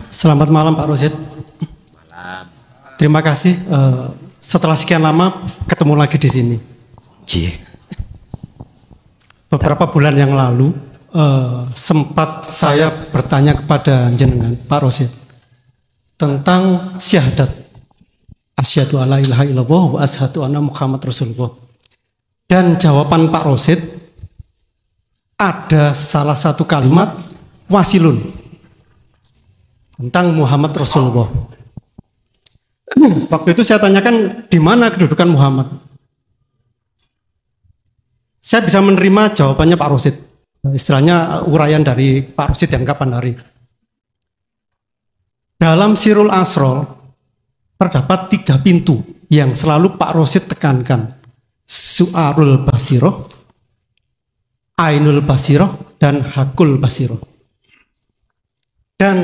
Selamat malam Pak Rosid. Malam. Terima kasih. Setelah sekian lama ketemu lagi di sini. Beberapa bulan yang lalu sempat saya bertanya kepada jenengan Pak Rosid tentang syahadat asyhadu alla ilaha illallah wa asyhadu anna Muhammad Rasulullah. Dan jawaban Pak Rosid ada salah satu kalimat wasilun tentang Muhammad Rasulullah. Waktu itu saya tanyakan di mana kedudukan Muhammad. Saya bisa menerima jawabannya Pak Rosid. Istilahnya uraian dari Pak Rosid yang kapan hari. Dalam Sirul Asror terdapat 3 pintu yang selalu Pak Rosid tekankan. Su'arul Basiroh, Ainul Basiroh, dan Hakul Basiroh. Dan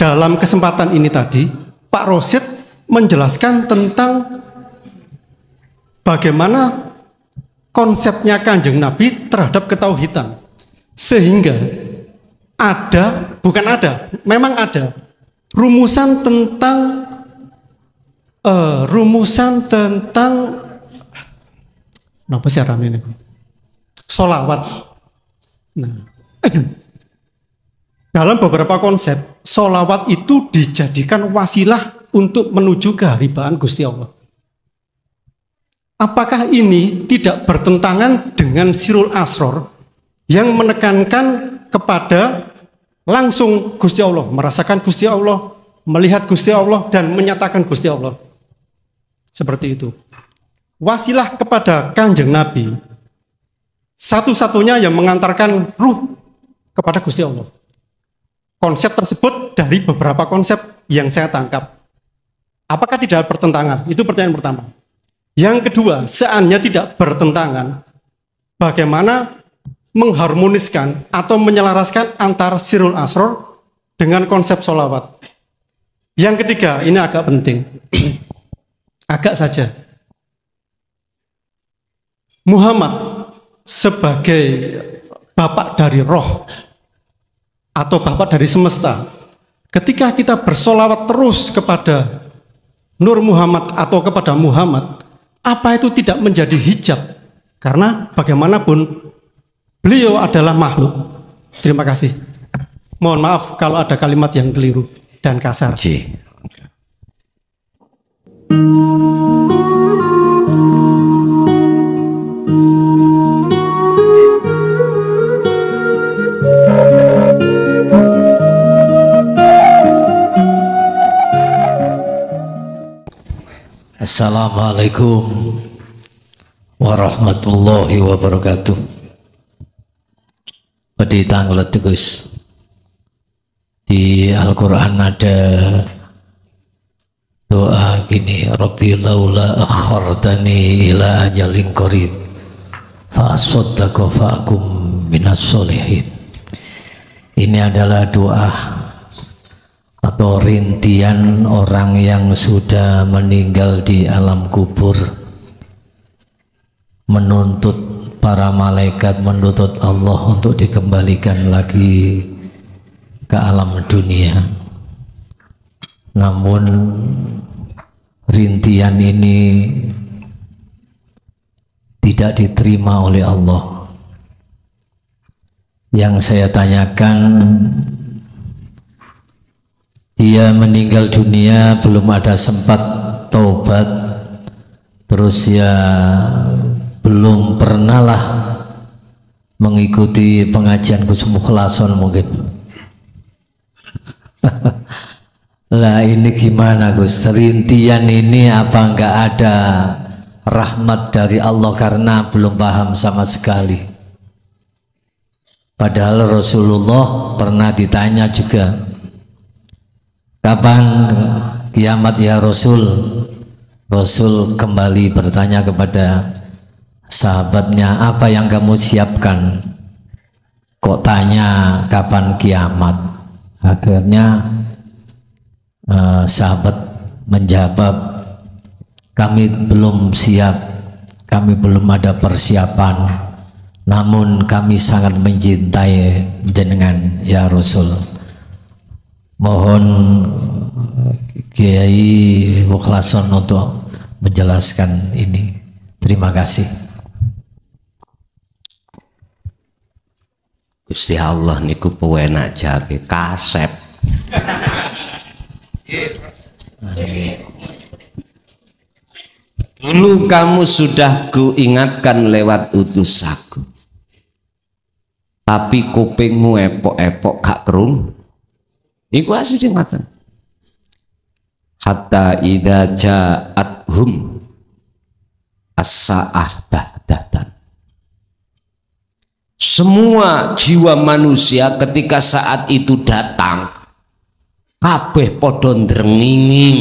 dalam kesempatan ini tadi, Pak Rosid menjelaskan tentang bagaimana konsepnya Kanjeng Nabi terhadap ketauhidan. Sehingga memang ada rumusan tentang apa sih ini? Sholawat. Nah, dalam beberapa konsep, sholawat itu dijadikan wasilah untuk menuju keharibaan Gusti Allah. Apakah ini tidak bertentangan dengan Sirul Asror yang menekankan kepada langsung Gusti Allah, merasakan Gusti Allah, melihat Gusti Allah, dan menyatakan Gusti Allah? Seperti itu. Wasilah kepada Kanjeng Nabi satu-satunya yang mengantarkan ruh kepada Gusti Allah. Konsep tersebut dari beberapa konsep yang saya tangkap. Apakah tidak bertentangan? Itu pertanyaan pertama. Yang kedua, seandainya tidak bertentangan, bagaimana mengharmoniskan atau menyelaraskan antara Sirul Asror dengan konsep sholawat? Yang ketiga, ini agak penting. Agak saja. Muhammad sebagai bapak dari roh atau bapak dari semesta, ketika kita bersolawat terus kepada Nur Muhammad atau kepada Muhammad, apa itu tidak menjadi hijab? Karena bagaimanapun beliau adalah makhluk. Terima kasih. Mohon maaf kalau ada kalimat yang keliru dan kasar. Assalamualaikum warahmatullahi wabarakatuh. Pada tanggal tegus di Al-Quran ada doa gini, Rabbi laula akhartani ila ajalin qarib fa asaddaqu fa akum minas sholihin. Ini adalah doa atau rintian orang yang sudah meninggal di alam kubur, menuntut para malaikat, menuntut Allah untuk dikembalikan lagi ke alam dunia. Namun rintian ini tidak diterima oleh Allah. Yang saya tanyakan, dia meninggal dunia belum ada sempat taubat, terus ya belum pernah lah mengikuti pengajian Gus Mukhlason mungkin. Lah ini gimana Gus? Rintian ini apa enggak ada rahmat dari Allah karena belum paham sama sekali? Padahal Rasulullah pernah ditanya juga, kapan kiamat ya Rasul? Rasul kembali bertanya kepada sahabatnya, apa yang kamu siapkan? Kok tanya kapan kiamat? Akhirnya sahabat menjawab, kami belum siap, kami belum ada persiapan, namun kami sangat mencintai jenengan ya Rasul. Mohon Kiai Mukhlason untuk menjelaskan ini. Terima kasih. Gusti Allah niku pewenak jabe kasep. Dulu kamu sudah kuingatkan lewat utusaku, tapi kupingmu epok-epok gak kerung. Iku asli ingatan. Hatta idza ja'athum as-sa'ah ba'datan. Semua jiwa manusia ketika saat itu datang, kabeh padha ndrenginging,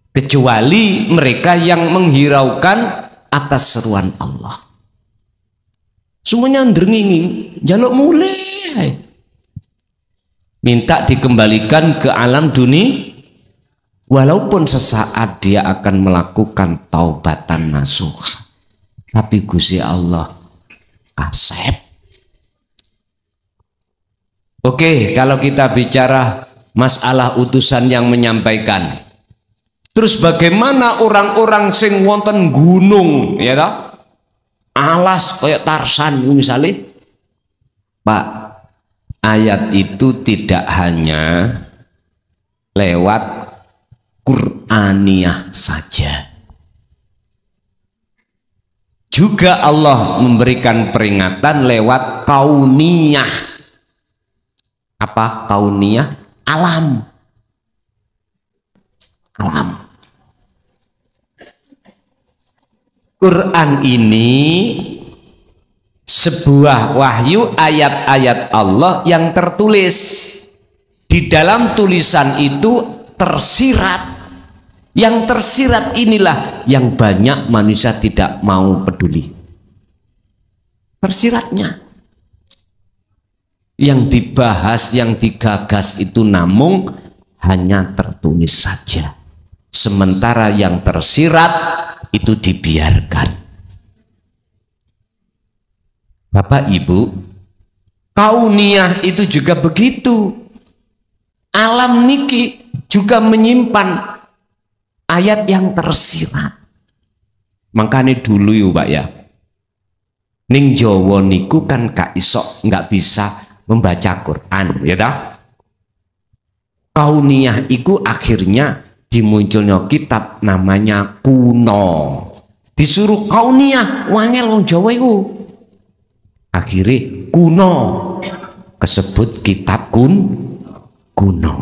kecuali mereka yang menghiraukan atas seruan Allah. Semuanya ndrenginging, njaluk mulai, minta dikembalikan ke alam dunia, walaupun sesaat dia akan melakukan taubatan nasuha, tapi Gusti Allah kasep. Oke, kalau kita bicara masalah utusan yang menyampaikan, terus bagaimana orang-orang sing wonten gunung, ya toh? Alas kayak Tarsan misalnya, Pak, ayat itu tidak hanya lewat Qur'aniyah saja, juga Allah memberikan peringatan lewat kauniyah. Apa kauniyah? Alam. Alam. Quran ini sebuah wahyu, ayat-ayat Allah yang tertulis. Di dalam tulisan itu tersirat. Yang tersirat inilah yang banyak manusia tidak mau peduli. Tersiratnya. Yang dibahas, yang digagas itu namun hanya tertulis saja. Sementara yang tersirat itu dibiarkan. Bapak Ibu, kauniyah itu juga begitu. Alam niki juga menyimpan ayat yang tersirat. Makanya dulu yuk Pak ya, ning Jawa niku kan gak iso, nggak bisa membaca Quran, ya dah. Kauniyah itu akhirnya dimunculnya kitab namanya kuno. Disuruh kauniyah, wangel wong Jawa itu. Akhirnya kuno, kesebut kitab kuno.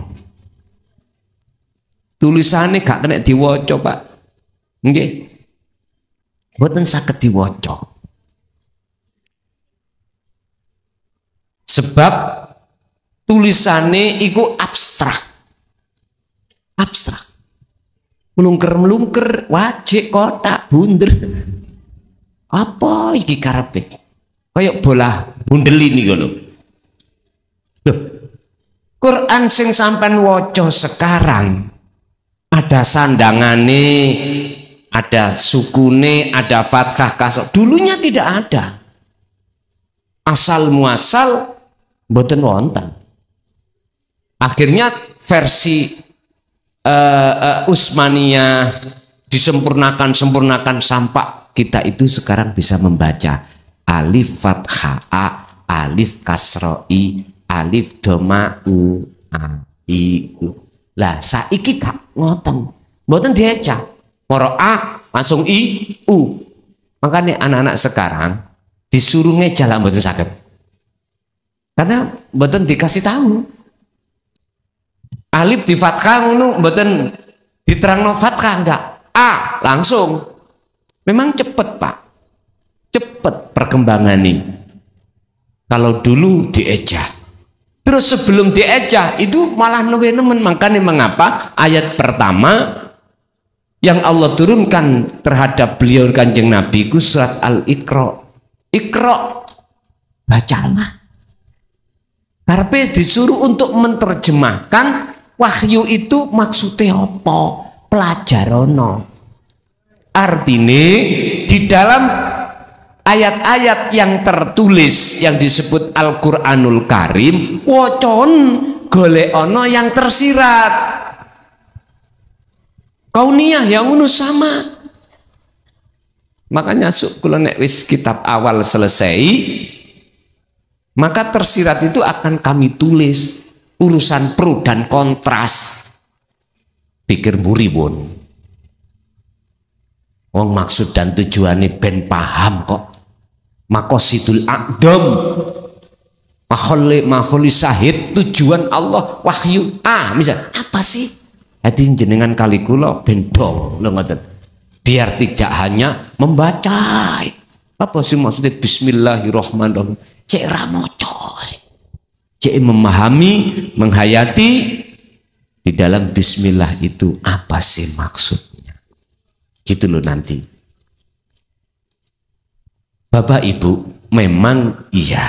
Tulisannya gak kena diwaca, Pak. Nggih. Mboten saged diwaca. Sebab tulisannya itu abstrak. Abstrak. Melungker-melungker, wajik, kotak, bunder. Apa iki karepe? Kayak bola bundel ini ngono. Loh. Quran sing sampean waca sekarang ada sandangane, ada sukune, ada fathah kasok. Dulunya tidak ada. Asal muasal mboten wonten. Akhirnya versi Utsmaniyah disempurnakan sampai kita itu sekarang bisa membaca alif fathah a, alif kasro i, alif doma u, a i u. Lah saiki gak ngoten. Mboten dieca. Moro a langsung i u. Makanya anak-anak sekarang disuruh ngeja lah mboten saged. Karena mboten dikasih tahu. Alif di fathah ngono mboten diterangno fathah enggak. A langsung. Memang cepet, Pak. Cepet perkembangan ini. Kalau dulu dieja. Terus sebelum dieja itu malah luwih nemen. Makanya mengapa ayat pertama yang Allah turunkan terhadap beliau Kanjeng Nabi ku surat Al-Iqra. Iqra, bacalah. Karena disuruh untuk menerjemahkan wahyu itu maksudnya apa? Pelajarono. Artinya di dalam ayat-ayat yang tertulis yang disebut Al-Quranul Karim, wocon golek ono yang tersirat. Kauniyah yang ngono sama. Makanya kula nek wis kitab awal selesai, maka tersirat itu akan kami tulis urusan pro dan kontras. Pikir buriwun. Wong maksud dan tujuannya ben paham kok. Maqasidul a'dam. Makholi sahid, tujuan Allah wahyu. Misal apa sih? Hati jenengan kali kula ben dong lho ngoten. Biar tidak hanya membaca. Apa sih maksudnya bismillahirrahmanirrahim? Cek ra maca. Cek memahami, menghayati di dalam bismillah itu apa sih maksudnya. Gitu loh nanti. Bapak Ibu, memang iya.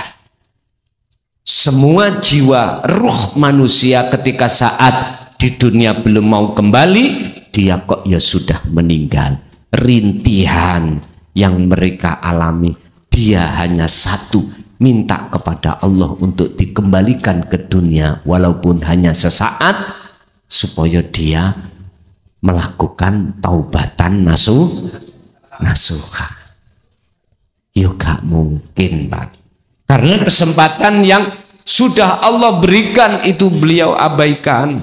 Semua jiwa ruh manusia ketika saat di dunia belum mau kembali, dia kok ya sudah meninggal. Rintihan yang mereka alami, dia hanya satu, minta kepada Allah untuk dikembalikan ke dunia walaupun hanya sesaat, supaya dia melakukan taubatan nasuha. Ya gak mungkin, Pak. Karena kesempatan yang sudah Allah berikan itu beliau abaikan.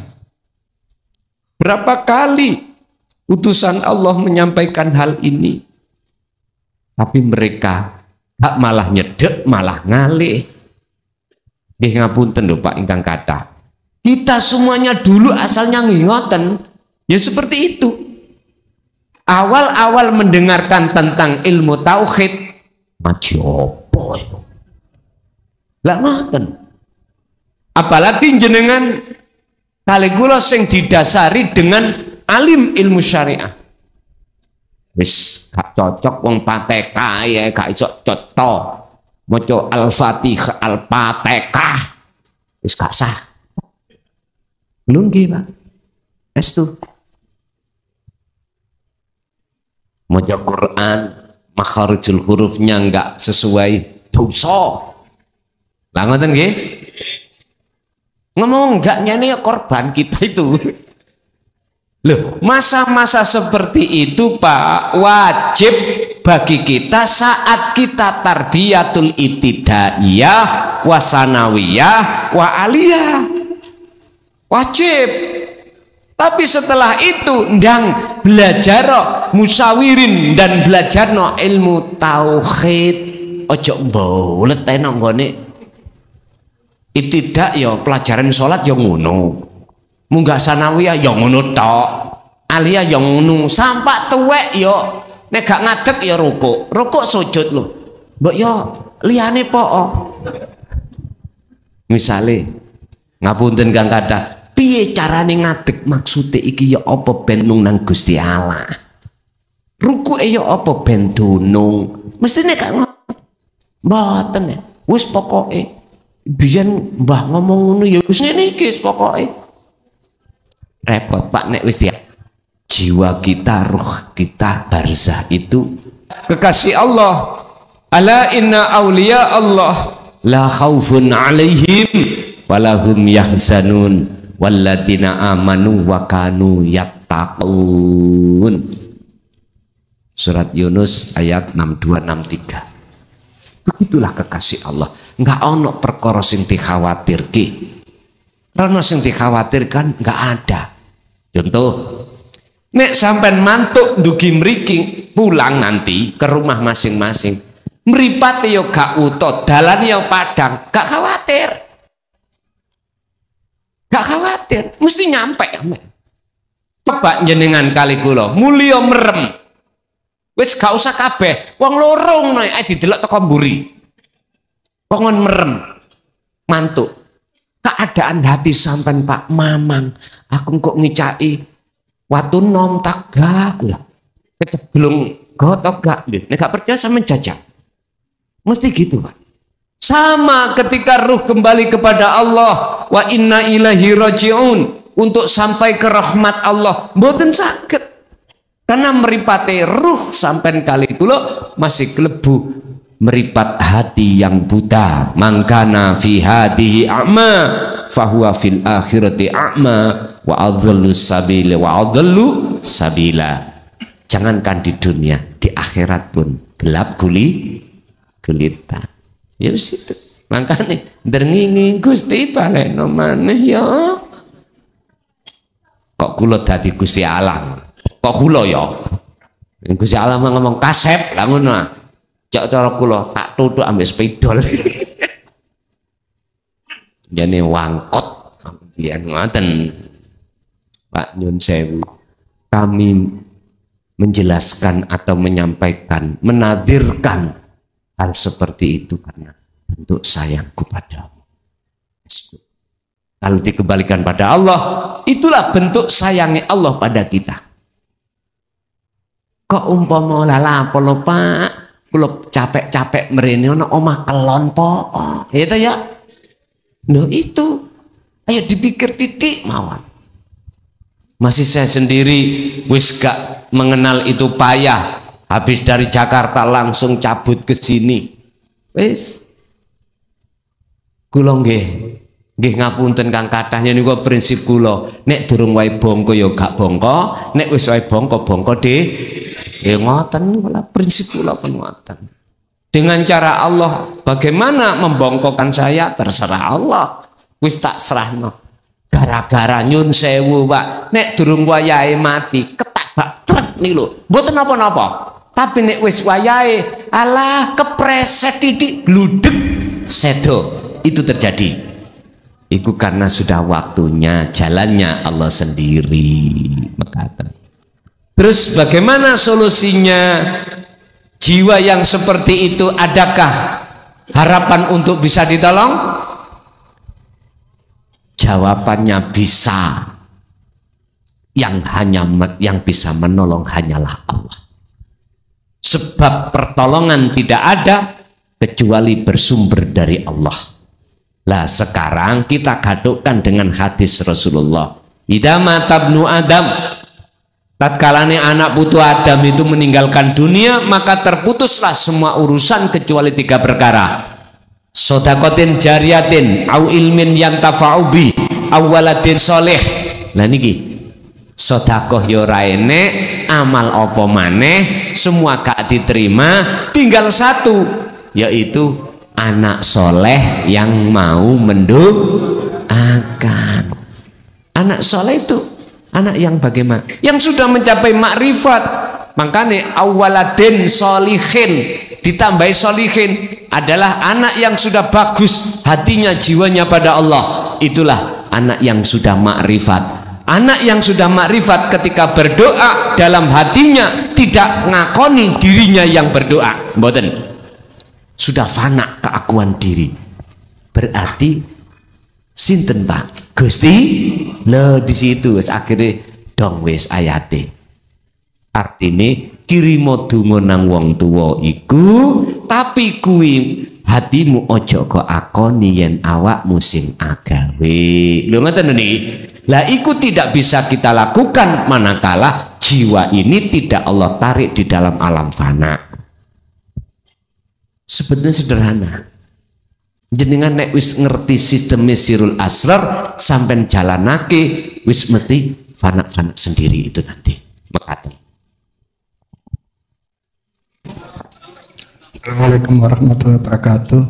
Berapa kali utusan Allah menyampaikan hal ini, tapi mereka gak malah nyedek, malah ngalih. Nggih ngapunten lho Pak ingkang kathah. Kita semuanya dulu asalnya ngingoten, ya seperti itu. Awal-awal mendengarkan tentang ilmu tauhid, ngaji opo itu? Lah ngoten. Apalagi jenengan kali kula sing didasari dengan alim ilmu syariah. Wis gak cocok wong Fatihah ya gak iso cocok. Maca Al-Fatihah, Al-Fatihah. Wis gak sah. Belum nggih, Pak. Estu. Maca Quran, makharijul hurufnya enggak sesuai dosa. Lah ngoten nggih? Ngomong enggak nyane korban kita itu. Loh, masa-masa seperti itu Pak wajib bagi kita saat kita tarbiyatul ibtidaiyah, wa sanawiyah, wa aliyah. Wajib. Tapi setelah itu ndang belajar musawirin dan belajar no ilmu tauhid. Ojo mbolet enak nggone. Ibtidak ya pelajaran salat ya ngono. Munggah sanawiyah ya ngono tok. Aliyah ya ngono. Sampai tuwek ya nek gak ngadeg ya rukuk. Rukuk sujud lho. Mbok ya liyane poko. Misale ngapunten Kang Kathah, piye carane ngadeg maksude iki ya apa ben nang Gusti Allah. Rukuke ya apa ben dunung. Mestine gak mboten ya. Wis pokoke biyen Mbah ngomong ngono ya wis ngene iki pokoke. Repot Pak nek wis jiwa kita, ruh kita, barzah itu kekasih Allah. Ala inna awliya Allah la khaufun alaihim walahum yahzanun walladzina amanu wa kanu yattaqun. Surat Yunus ayat 62-63. Begitulah kekasih Allah. Enggak ono perkara sing dikhawatirke. Karena sing dikhawatirkan enggak ada. Contoh, nek sampean mantuk dugi mriki pulang nanti ke rumah masing-masing, mripat yo gak utuh, dalan yo padang, gak khawatir. Gak khawatir, mesti nyampe. Coba jenengan kali kula, mulya merem. Wis gak usah kabeh, wong lorong noe didelok teko mburi. Wong merem, mantuk. Keadaan hati sampean Pak Mamang, aku kok ngicai waktu nom tak gak lah, keceblung gotok gak, nek gak percaya sama jajak, mesti gitu Pak. Sama ketika ruh kembali kepada Allah, wa inna ilaihi rajiun, untuk sampai ke rahmat Allah, mboten sakit, karena meripate ruh sampean kali kula masih kelebu meripat hati yang buta. Mangkana fi hadihi a'ma fahuwa fil akhirati a'ma wa adhallu sabila. Jangankan di dunia, di akhirat pun gelap gulita. Ya wis itu. Makane nderngingi Gusti balekno maneh ya. Kok kula dadi Gusti Allah. Kok kula ya. Gusti Allah ngomong kasep lah ngono. Cak cara kula tak tutuk ambek spidol. Jane wangkot biyen ngoten. Pak nyun sewu. Kami menjelaskan atau menyampaikan, menadirkan hal seperti itu karena bentuk sayangku padamu. Kalau dikembalikan pada Allah, itulah bentuk sayangnya Allah pada kita. Kok umpama lala apa lho Pak, kula capek-capek mrene ana omah kelon po. Itu ya. Loh itu. Ayo dipikir titik mawon. Masih saya sendiri wis gak mengenal itu payah. Habis dari Jakarta langsung cabut ke sini. Wis. Kula nggih ngapunten Kang kathah niku prinsip kula. Nek durung wae bongko ya gak bongko, nek wis wae bongko deh. Ya ngoten kula prinsip kula pun ngoten. Dengan cara Allah bagaimana membongkokan saya terserah Allah. Wis tak serahno. Gara-gara nyun sewu Pak, nek durung wayahe mati ketabak truk nih lho. Mboten napa-napa. Tapi nek wis wayahe alah kepreset titik gludeg sedo. Itu terjadi. Itu karena sudah waktunya, jalannya Allah sendiri. Mekaten. Terus bagaimana solusinya? Jiwa yang seperti itu adakah harapan untuk bisa ditolong? Jawabannya bisa. Yang bisa menolong hanyalah Allah. Sebab pertolongan tidak ada kecuali bersumber dari Allah. Lah sekarang kita gadukkan dengan hadis Rasulullah. Idza mata ibnu Adam, tatkalane anak putu Adam itu meninggalkan dunia, maka terputuslah semua urusan kecuali 3 perkara. Sodakotin jariyatin au ilmin yantafa'u bi awaladin soleh. Lah niki sodakoh yo ra enek, amal apa maneh semua gak diterima, tinggal satu, yaitu anak soleh yang mau mendoakan. Anak soleh itu anak yang bagaimana? Yang sudah mencapai makrifat. Makanya awaladin solihin ditambahi solihin adalah anak yang sudah bagus hatinya, jiwanya pada Allah. Itulah anak yang sudah makrifat. Anak yang sudah makrifat ketika berdoa dalam hatinya tidak ngakoni dirinya yang berdoa. Mboten. Sudah fana keakuan diri. Berarti sinten Pak? Gusti. Loh di situ wis akhirnya dong wis ayate. Artine kirimo donga nang wong tuwa iku, tapi kuwi hatimu ojo kok akoni yen awakmu sing agawe. Lho ngoten niki. Lah iku tidak bisa kita lakukan manakala jiwa ini tidak Allah tarik di dalam alam fana. Sebetulnya sederhana. Jenengan nek wis ngerti sistem sirul asrar sampai jalanake wis mesti fana-fana sendiri itu nanti. Mekaten. Assalamualaikum warahmatullahi wabarakatuh.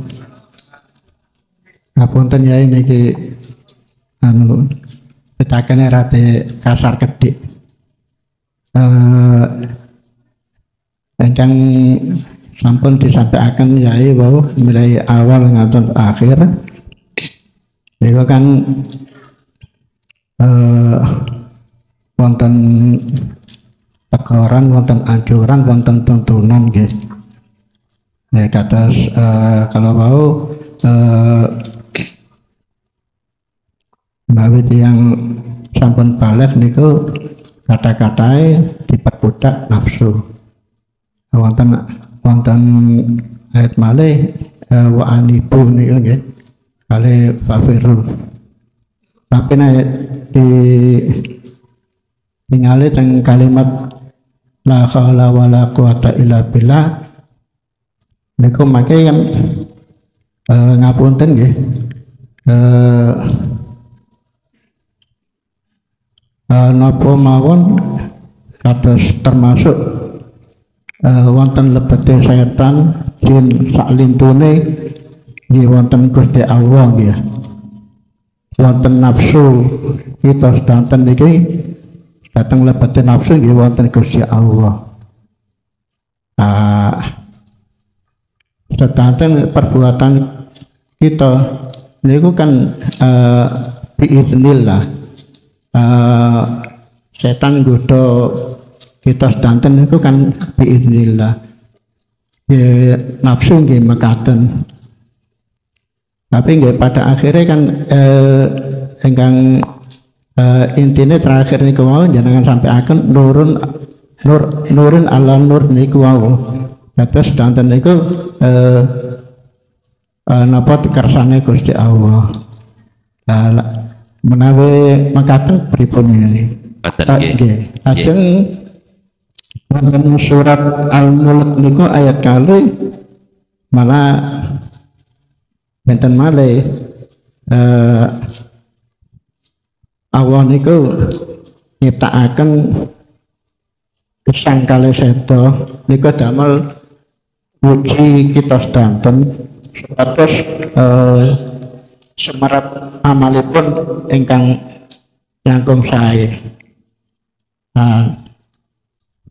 Ngapunten ya niki anu pitakene rada kasar kedhik. Ingkang sampun disampaikan yai bahwa mulai awal ngantos akhir niku kan wonten teguran, wonten anjuran, wonten tuntunan nggih. Ya kata kalau mau bawit yang sampun balik niku kata-katai diperbudak nafsu. Wonten ayat malih wa anibu niku nggih kali fafiru. Tapi nek di ningali teng kalimat la haula wala quwata illa billah niku make yang ngapunten nggih napa mawon kados termasuk wonten lebete setan jin saklintune nggih wonten Gusti Allah nggih. Wonten nafsu kita sedanten niki dateng lebete nafsu nggih wonten Gusti Allah. Sedanten perbuatan kita niku kan biiznillah setan nggodha kita sedanten niku kan biiznillah nafsu nggih mekaten. Tapi nggih pada akhirnya kan ingkang intine terakhir niku wau jenengan sampaiaken nurun ala nur niku wau. Dados sedanten niku napa kersane Gusti Allah. Menawi mekaten pripun ini? Nggih. Ajeng wonten surat Al-Mulk niku ayat kali malah benten malih Allah niku nyiptakaken gesang kalih seda niku damel wuji kita sedanten supados semerap amalipun ingkang langkung sae.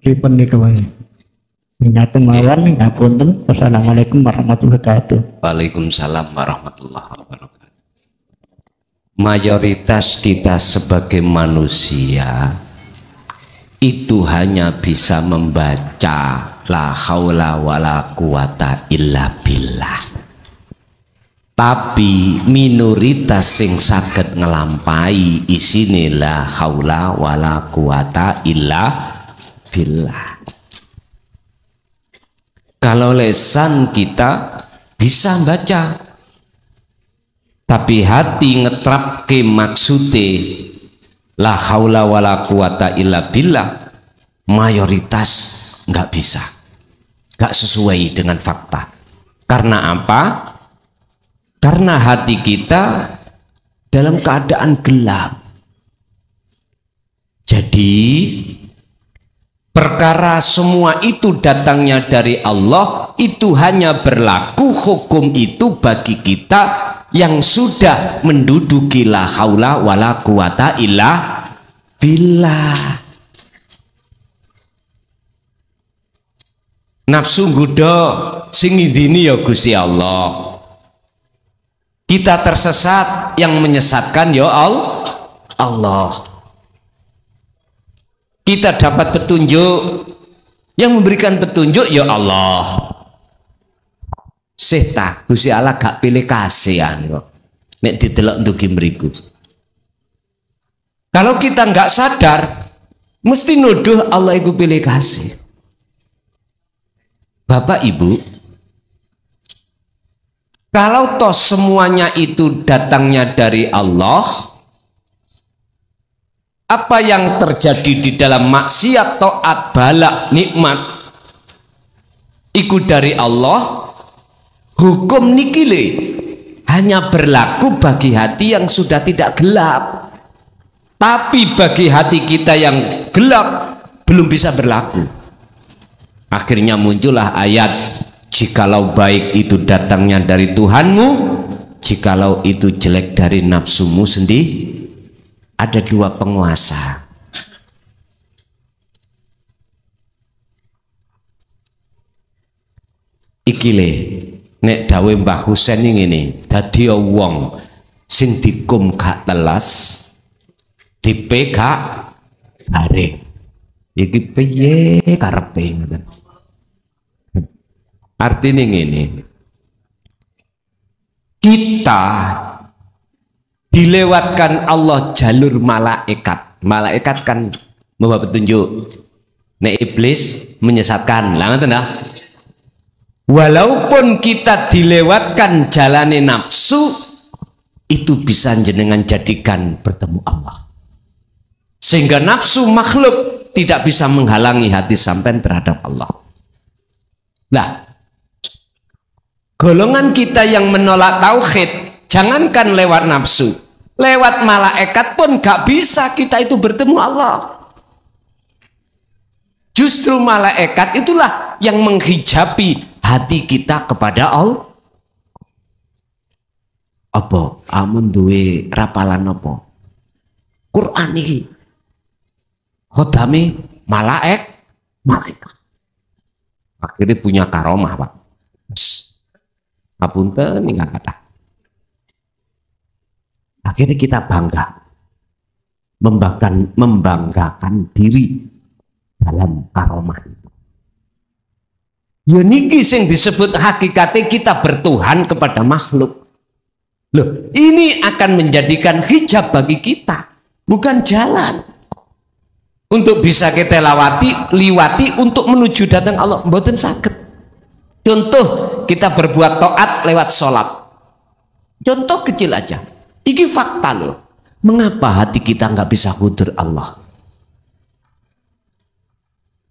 Pripun niku wae. Ngaten mawon ngapunten. Wassalamualaikum warahmatullahi wabarakatuh. Waalaikumsalam warahmatullahi wabarakatuh. Mayoritas kita sebagai manusia itu hanya bisa membaca la haula wala quwata illa billah. Tapi minoritas sing saged ngelampai isine la haula wala quwata illa billah. Kalau lesan kita bisa baca, tapi hati ngetrapke maksude la haula wala quwata illa billah, mayoritas nggak bisa, nggak sesuai dengan fakta. Karena apa? Karena hati kita dalam keadaan gelap. Jadi perkara semua itu datangnya dari Allah, itu hanya berlaku hukum itu bagi kita yang sudah menduduki la haula wala quwata illa billah. Nafsu nggodha sing ngidini ya Gusti Allah. Kita tersesat, yang menyesatkan ya Allah. Kita dapat petunjuk, yang memberikan petunjuk ya Allah. Seta Gusti Allah gak pilih kasihan kok nek didelok ndugi mriku. Kalau kita nggak sadar mesti nuduh Allah iku pilih kasih. Bapak Ibu, kalau toh semuanya itu datangnya dari Allah, apa yang terjadi di dalam maksiat, taat, balak, nikmat ikut dari Allah. Hukum nikile hanya berlaku bagi hati yang sudah tidak gelap, tapi bagi hati kita yang gelap belum bisa berlaku. Akhirnya muncullah ayat, jikalau baik itu datangnya dari Tuhanmu, jikalau itu jelek dari nafsumu sendiri. Ada dua penguasa. Ikile nek dawe Mbah Husain ini dadi wong sing dikum gak telas, dipe gak garing. Iki piye karepe ngoten. Artine ngene. Kita dilewatkan Allah jalur malaikat. Malaikat kan membawa petunjuk. Nek iblis menyesatkan. Lah ngoten ta? Walaupun kita dilewatkan jalane nafsu, itu bisa jenengan jadikan bertemu Allah. Sehingga nafsu makhluk tidak bisa menghalangi hati sampean terhadap Allah. Nah, golongan kita yang menolak tauhid, jangankan lewat nafsu, Lewat malaikat pun gak bisa kita itu bertemu Allah. Justru malaikat itulah yang menghijabi hati kita kepada Allah. Apa? Amun duwe rapalan apa? Quran ini. Khodami malaikat. Akhirnya punya karomah, Pak. Ngapunten nggak kata. Akhirnya kita bangga, membanggakan diri dalam karomah itu. Ya niki sing disebut hakikatnya kita bertuhan kepada makhluk. Loh, ini akan menjadikan hijab bagi kita, bukan jalan. Untuk bisa kita liwati untuk menuju datang Allah, mboten saged. Contoh, kita berbuat taat lewat sholat. Contoh kecil aja. Iki fakta loh. Mengapa hati kita nggak bisa hudur Allah?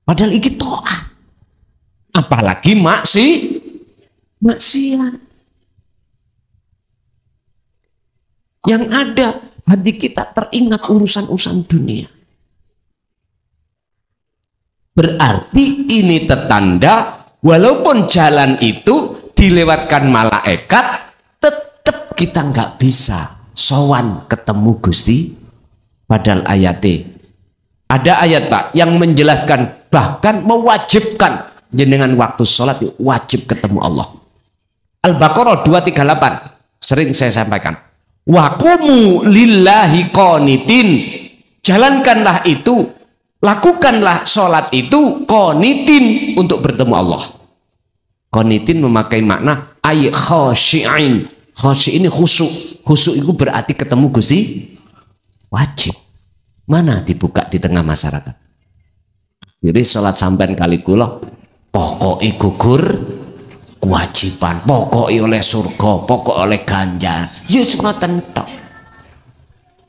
Padahal iki taat. Apalagi maksiat. Yang ada hati kita teringat urusan-urusan dunia. Berarti ini tetanda walaupun jalan itu dilewatkan malaikat, tetap kita nggak bisa sowan ketemu Gusti. Padahal ayatnya ada ayat Pak yang menjelaskan bahkan mewajibkan jenengan waktu sholat wajib ketemu Allah. Al-Baqarah 238 sering saya sampaikan. Waqumu lillahi qanitin, jalankanlah itu, lakukanlah sholat itu qanitin untuk bertemu Allah. Qanitin memakai makna ay khashi'in. Khasyi ini khusyuk. Khusyuk itu berarti ketemu Gusti wajib. Mana dibuka di tengah masyarakat? Jadi sholat sampean kali kula pokoknya gugur kewajiban, pokoknya oleh surga, pokok oleh ganjar. Ya ngoten tok.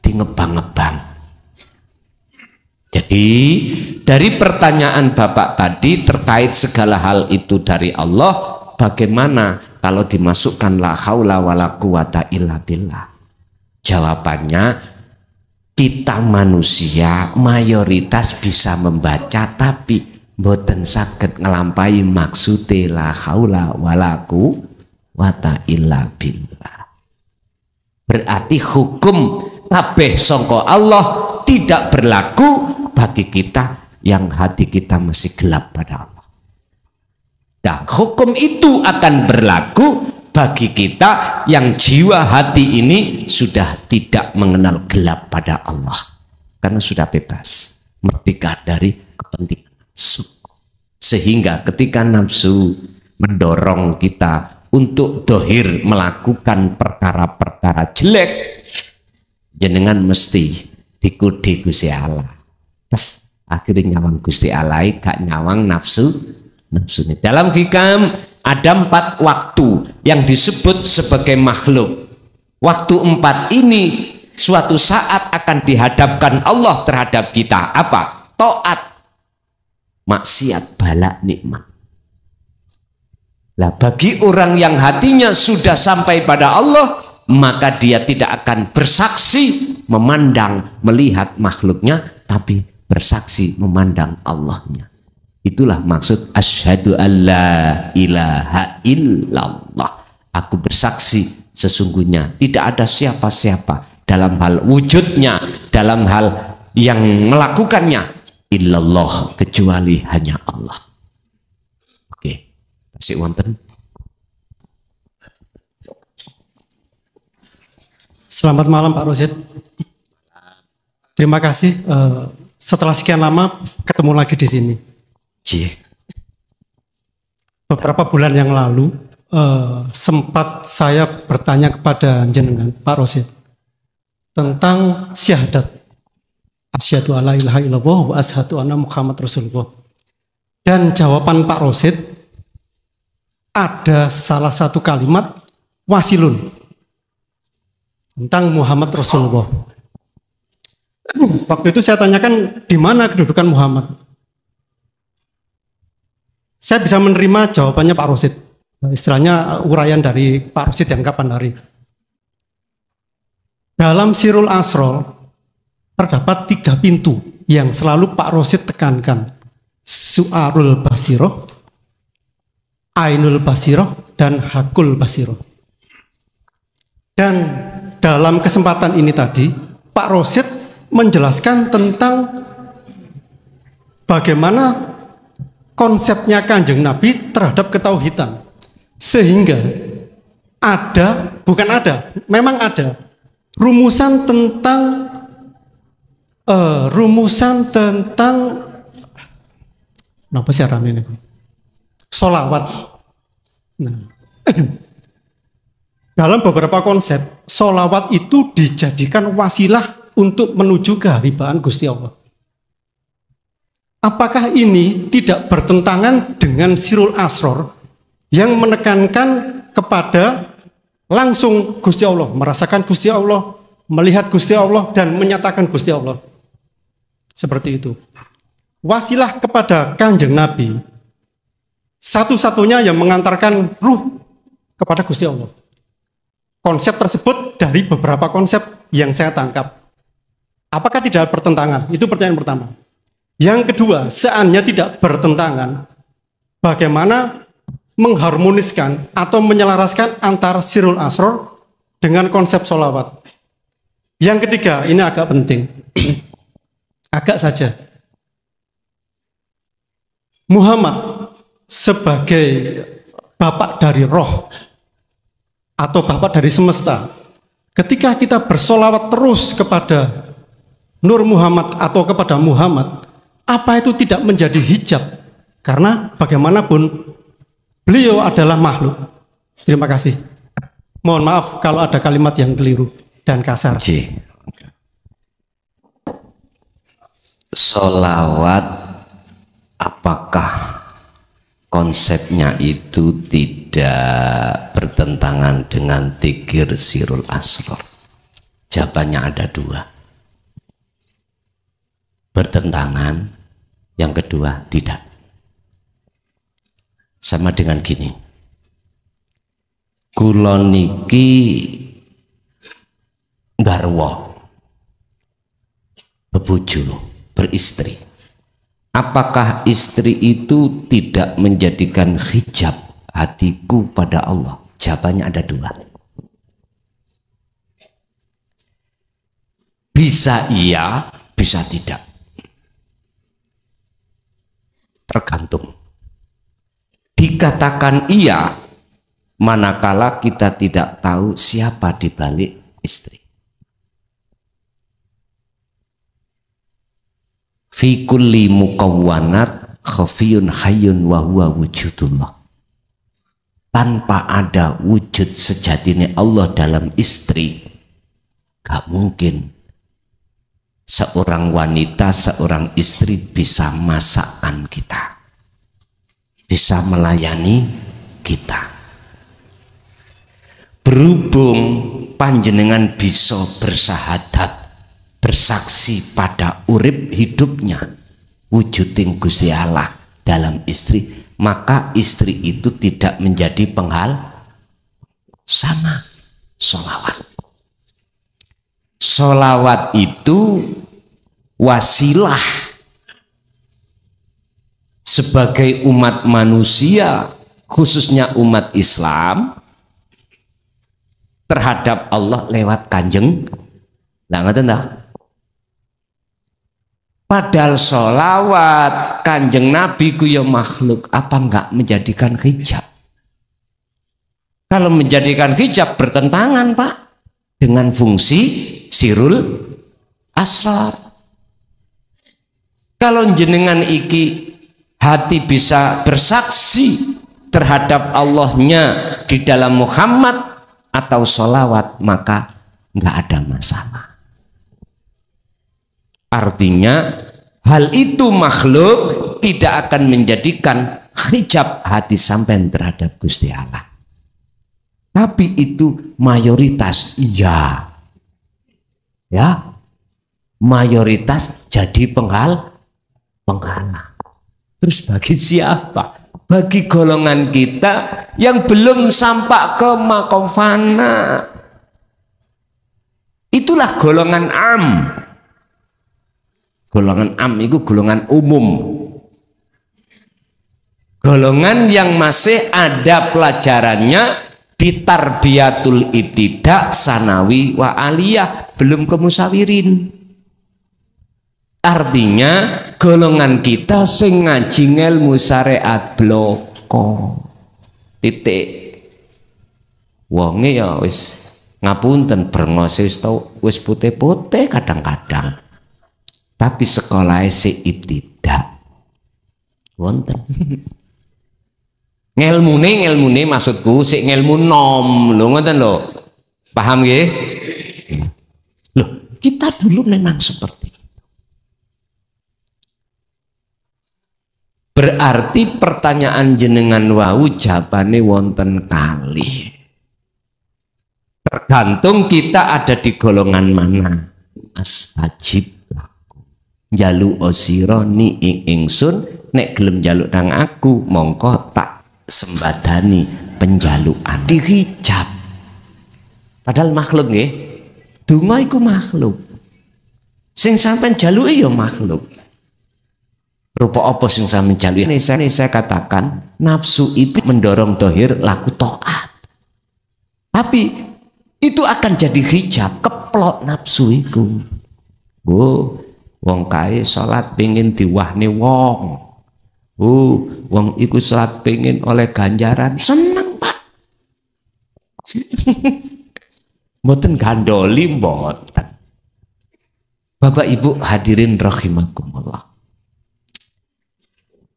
Di ngebang-ngebang. Jadi dari pertanyaan Bapak tadi terkait segala hal itu dari Allah, bagaimana kalau dimasukkan la haula wala quwata illa billah? Jawabannya, kita manusia mayoritas bisa membaca tapi mboten saged ngelampahi maksude la haula wala quwata illa billah. Berarti hukum kabeh sangka Allah tidak berlaku bagi kita yang hati kita masih gelap pada Allah. Dan hukum itu akan berlaku bagi kita yang jiwa hati ini sudah tidak mengenal gelap pada Allah, karena sudah bebas, merdeka dari kepentingan nafsu. Sehingga ketika nafsu mendorong kita untuk dohir melakukan perkara-perkara jelek, jenengan mesti dikudi Gusti Allah. Terus akhirnya nyawang Gusti Allah, gak nyawang nafsu ini. Dalam hikam ada 4 waktu yang disebut sebagai makhluk. Waktu 4 ini suatu saat akan dihadapkan Allah terhadap kita. Apa? Taat, maksiat, bala, nikmat. Nah, bagi orang yang hatinya sudah sampai pada Allah, maka dia tidak akan bersaksi memandang, melihat makhluknya, tapi bersaksi memandang Allahnya. Itulah maksud asyhadu alla ilaha illallah. Aku bersaksi sesungguhnya tidak ada siapa-siapa dalam hal wujudnya, dalam hal yang melakukannya, illallah, kecuali hanya Allah. Oke, kasih wonten. Selamat malam Pak Rosid. Terima kasih. Setelah sekian lama ketemu lagi di sini. Beberapa bulan yang lalu sempat saya bertanya kepada jenengan Pak Rosid tentang syahadat, asyhadu alla ilaha illallah wa asyhadu anna Muhammad Rasulullah. Dan jawaban Pak Rosid ada salah satu kalimat wasilun tentang Muhammad Rasulullah. Waktu itu saya tanyakan di mana kedudukan Muhammad. Saya bisa menerima jawabannya Pak Rosid. Istilahnya uraian dari Pak Rosid yang kapan hari. dalam Sirul Asror terdapat 3 pintu yang selalu Pak Rosid tekankan. Su'arul Basiroh, Ainul Basiroh, dan Hakul Basiroh. Dan dalam kesempatan ini tadi, Pak Rosid menjelaskan tentang bagaimana konsepnya Kanjeng Nabi terhadap ketauhidan. Sehingga memang ada rumusan tentang apa sih ini? Sholawat. Nah, dalam beberapa konsep, sholawat itu dijadikan wasilah untuk menuju keharibaan Gusti Allah. Apakah ini tidak bertentangan dengan Sirul Asror yang menekankan kepada langsung Gusti Allah, merasakan Gusti Allah, melihat Gusti Allah, dan menyatakan Gusti Allah? Seperti itu. Wasilah kepada Kanjeng Nabi satu-satunya yang mengantarkan ruh kepada Gusti Allah. Konsep tersebut dari beberapa konsep yang saya tangkap. Apakah tidak bertentangan? Itu pertanyaan pertama. Yang kedua, seandainya tidak bertentangan, bagaimana mengharmoniskan atau menyelaraskan antara Sirul Asror dengan konsep sholawat? Yang ketiga, ini agak penting. Agak saja. Muhammad sebagai bapak dari roh atau bapak dari semesta, ketika kita bersolawat terus kepada Nur Muhammad atau kepada Muhammad, apa itu tidak menjadi hijab? Karena bagaimanapun beliau adalah makhluk. Terima kasih. Mohon maaf kalau ada kalimat yang keliru dan kasar. Solawat, apakah konsepnya itu tidak bertentangan dengan dzikir Sirul Asror? Jawabannya ada 2. Bertentangan, yang kedua tidak. Sama dengan gini, kula niki garwa bebuju, beristri. Apakah istri itu tidak menjadikan hijab hatiku pada Allah? Jawabannya ada 2. Bisa iya, bisa tidak. Tergantung. Dikatakan iya manakala kita tidak tahu siapa di balik istri. Fi kulli mukawwanat khafiyun hayyun wa huwa wujudullah. Tanpa ada wujud sejatinya Allah dalam istri, gak mungkin seorang wanita, seorang istri bisa masakkan kita, bisa melayani kita. Berhubung panjenengan bisa bersahadat, bersaksi pada urip hidupnya wujuding Gusti Allah dalam istri, maka istri itu tidak menjadi penghal. Sama sholawat. Sholawat itu wasilah sebagai umat manusia, khususnya umat Islam, terhadap Allah lewat Kanjeng. Nah, ngerti enggak? Padahal sholawat Kanjeng Nabi ku ya makhluk, apa enggak menjadikan hijab? Kalau menjadikan hijab bertentangan, Pak, dengan fungsi Sirul Asror. Kalau jenengan iki hati bisa bersaksi terhadap Allahnya di dalam Muhammad atau sholawat, maka enggak ada masalah. Artinya hal itu makhluk tidak akan menjadikan hijab hati sampean terhadap Gusti Allah. Tapi itu mayoritas iya. Ya. Mayoritas jadi penghalang. Terus bagi siapa? Bagi golongan kita yang belum sampai ke makom fana. Itulah golongan am. Golongan am itu golongan umum. Golongan yang masih ada pelajarannya di tarbiyatul ibtidak, sanawi wa aliyah, belum ke musawirin. Artinya golongan kita sing ngaji ilmu syariat bloko. Titik. Wonge ya wis ngapunten brengose wis putih-putih kadang-kadang. Tapi sekolahnya si ibtidak. Wonten. Ngelmune maksudku si ngelmu nom lho, ngoten lho. Paham nggih? Loh, kita dulu memang seperti itu. Berarti pertanyaan jenengan wau jawabane wonten kali. Tergantung kita ada di golongan mana. Astajib laku. Njaluk osira ni ingsun, nek gelem njaluk nang aku mongko tak sembadani penjalukan. Dihijab. Padahal makhluk nggih. Donga iku makhluk. Sing sampean jaluki ya makhluk. Rupa apa sing sampean jaluki? Ini saya katakan nafsu itu mendorong dohir laku taat. Tapi itu akan jadi hijab, keplok nafsu iku. Wong kae salat pengin diwahne wong. Wong iku salat pengen oleh ganjaran, seneng Pak. Mboten gandoli mboten. Bapak Ibu hadirin rahimakumullah.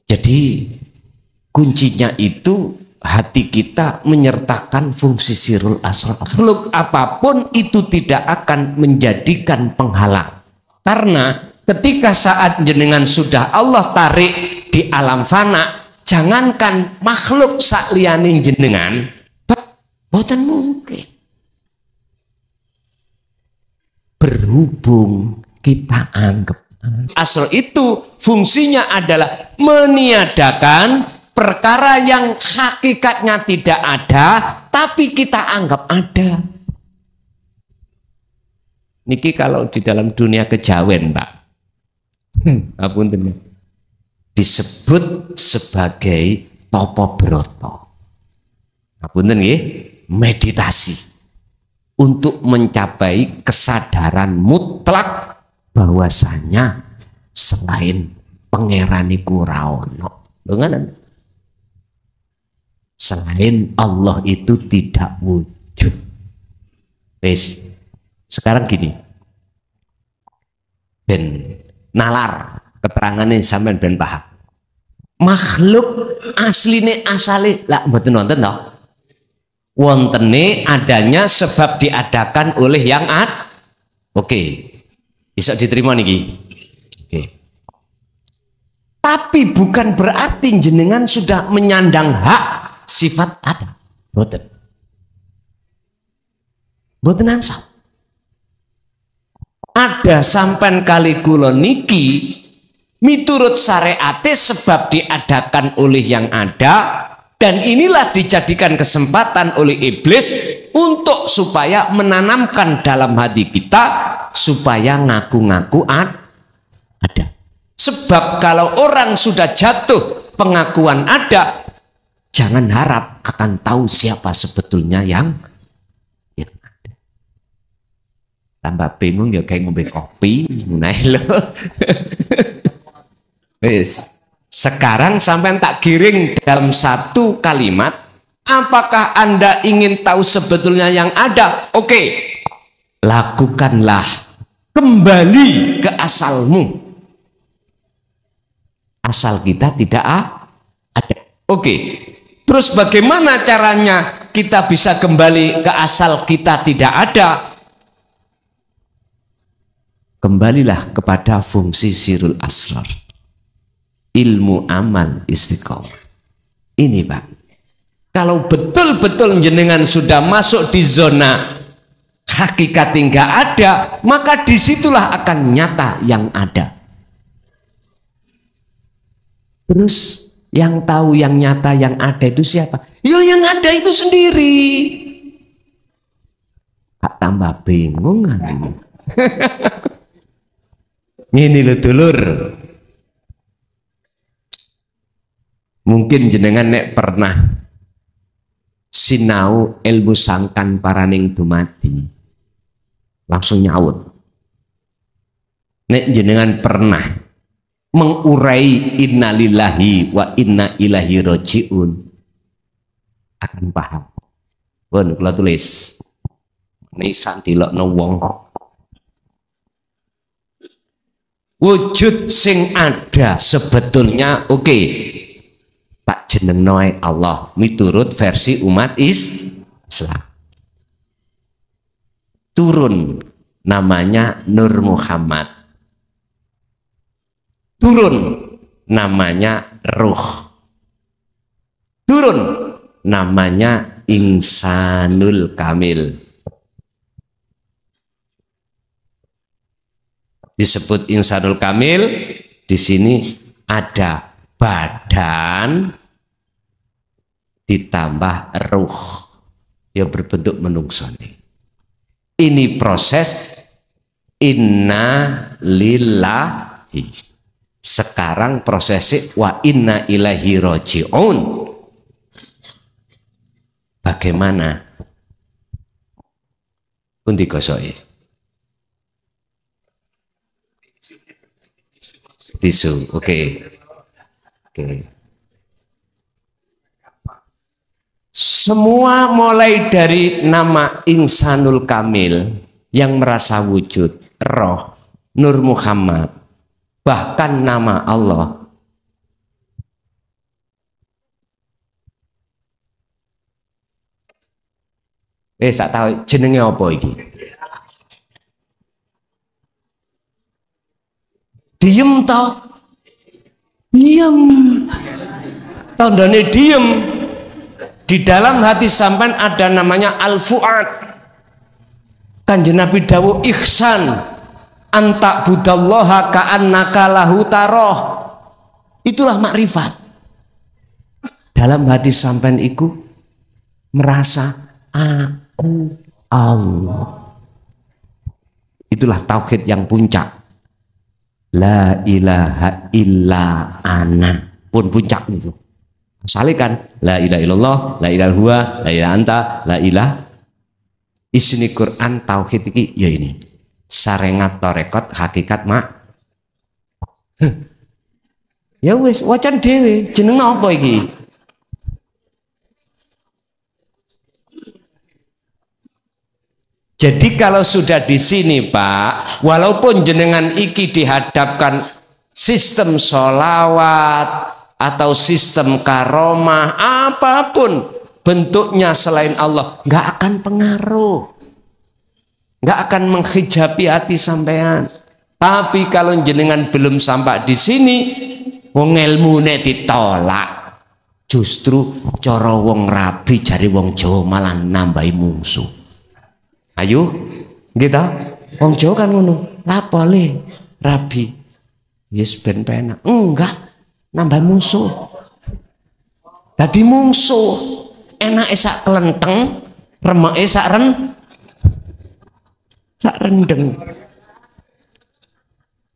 Jadi kuncinya itu hati kita menyertakan fungsi sirul asrar. Makhluk apapun itu tidak akan menjadikan penghalang. Karena ketika saat jenengan sudah Allah tarik di alam fana, jangankan makhluk sakliyane jenengan, boten mungkin. Berhubung kita anggap asal itu fungsinya adalah meniadakan perkara yang hakikatnya tidak ada, tapi kita anggap ada. Niki kalau di dalam dunia kejawen, Pak. Apunten. Disebut sebagai topo broto. Apunten nggih, meditasi untuk mencapai kesadaran mutlak bahwasanya selain pangeran iku ra ono. Selain Allah itu tidak wujud. Wes, sekarang gini. Ben nalar keterangannya sampean ben paham. Makhluk asline asale lah mboten wonten to. Wontene adanya sebab diadakan oleh yang Oke. Bisa diterima niki. Oke. Tapi bukan berarti jenengan sudah menyandang hak sifat ada. Mboten. Mboten ansal. Ada sampan kali kula niki miturut syariate sebab diadakan oleh yang ada, dan inilah dijadikan kesempatan oleh iblis untuk supaya menanamkan dalam hati kita supaya ngaku-ngaku ada. Sebab kalau orang sudah jatuh pengakuan ada, jangan harap akan tahu siapa sebetulnya yang ada. Tambah bingung ya kayak ngombe kopi, nah lo. Wis, sekarang sampai tak giring dalam satu kalimat. Apakah Anda ingin tahu sebetulnya yang ada? Oke, lakukanlah, kembali ke asalmu. Asal kita tidak ada. Oke, terus bagaimana caranya kita bisa kembali ke asal kita tidak ada? Kembalilah kepada fungsi sirul asrar. Ilmu amal istiqomah. Ini Pak, kalau betul-betul jenengan sudah masuk di zona hakikat nggak ada, maka disitulah akan nyata yang ada. Terus yang tahu yang nyata yang ada itu siapa? Ya yang ada itu sendiri. Gak tambah bingung kan. Ini lho dulur. Mungkin jenengan nek pernah sinau ilmu sangkan paraning dumadi langsung nyaut. Nek jenengan pernah mengurai innalillahi wa inna ilaihi rajiun akan paham. Pun kula tulis nisan dilokno wong wujud sing ada sebetulnya oke. Tak jenengno Allah miturut versi umat Islam. Turun namanya Nur Muhammad. Turun namanya Ruh. Turun namanya Insanul Kamil. Disebut Insanul Kamil, di sini ada badan ditambah ruh yang berbentuk menungsoni. Ini proses inna lillahi. Sekarang prosesnya wa inna ilaihi rajiun. Bagaimana? Pundi kosoi. Tisu, oke. Semua mulai dari nama Insanul Kamil yang merasa wujud, Roh, Nur Muhammad, bahkan nama Allah. Sak tahu jenenge apa iki? Diem toh? Diem. Tandane diem. Di dalam hati sampean ada namanya al-fuad. Kanjeng Nabi dawuh ihsan anta budallaha ka'annaka lahu taroh. Itulah makrifat. Dalam hati sampean iku merasa aku Allah. Itulah tauhid yang puncak. La ilaha illa ana pun puncak itu. Salikan la ilaha illallah, la ilaha huwa, la ilaha anta, la ilaha. Isini Quran tauhid iki ya ini. Sarengat torekot hakikat mak. Ya wis wacan dhewe jeneng apa iki? Jadi kalau sudah di sini Pak, walaupun jenengan iki dihadapkan sistem sholawat atau sistem karomah, apapun bentuknya selain Allah, nggak akan pengaruh, nggak akan menghijabi hati sampean. Tapi kalau jenengan belum sampai di sini, wong ilmune ditolak, justru cara wong rabi jari wong Jawa malah nambahi mungsuh. Ayo, gitu. Wong Jawa kan ngono, lapole rabi. Yes ben penak. Enggak, nambah musuh. Dadi musuh. Enak sak kelenteng, remeke sak rendeng.